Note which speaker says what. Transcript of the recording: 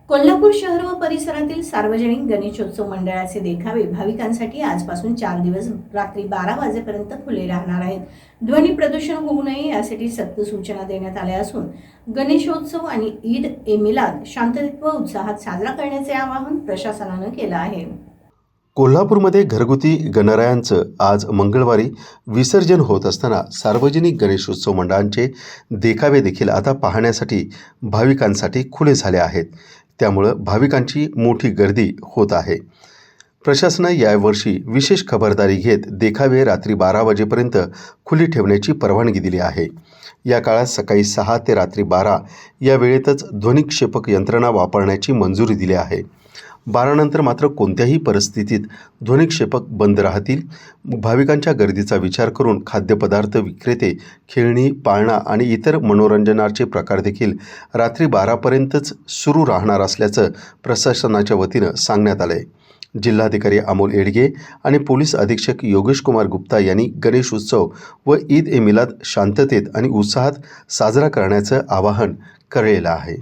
Speaker 1: कोल्हापूर शहर व परिसरातील सार्वजनिक गणेशोत्सव मंडळाचे देखावे भाविकांसाठी आजपासून 4 दिवस रात्री 12 वाजेपर्यंत खुले राहणार आहेत. ध्वनी प्रदूषण होऊ नये यासाठी सक्त सूचना देण्यात आल्या असून गणेशोत्सव आणि ईद ए मिलाद शांततेत व उत्साहात साजरा करण्याचे आवाहन प्रशासनानं केलं आहे.
Speaker 2: कोल्हापूरमध्ये घरगुती गणरायांचं आज मंगळवारी विसर्जन होत असताना सार्वजनिक गणेशोत्सव मंडळांचे देखावे देखील आता पाहण्यासाठी भाविकांसाठी खुले झाले आहेत. त्यामुळं भाविकांची मोठी गर्दी होत आहे. प्रशासनाने यावर्षी विशेष खबरदारी घेत देखावे रात्री 12 वाजेपर्यंत खुली ठेवण्याची परवानगी दिली आहे. या काळात सकाळी 6 ते रात्री 12 या वेळेतच ध्वनिक्षेपक यंत्रणा वापरण्याची मंजुरी दिली आहे. 12 नंतर मात्र कोणत्याही परिस्थितीत ध्वनिक्षेपक बंद राहतील. भाविकांच्या गर्दीचा विचार करून खाद्यपदार्थ विक्रेते, खेळणी, पाळणा आणि इतर मनोरंजनाचे प्रकार देखील रात्री 12पर्यंतच सुरू राहणार असल्याचं प्रशासनाच्या वतीनं सांगण्यात आलं आहे. जिल्हाधिकारी अमोल येडगे आणि पोलीस अधीक्षक योगेश कुमार गुप्ता यांनी गणेश उत्सव व ईद ए मिलाद शांततेत आणि उत्साहात साजरा करण्याचं आवाहन केलेलं आहे.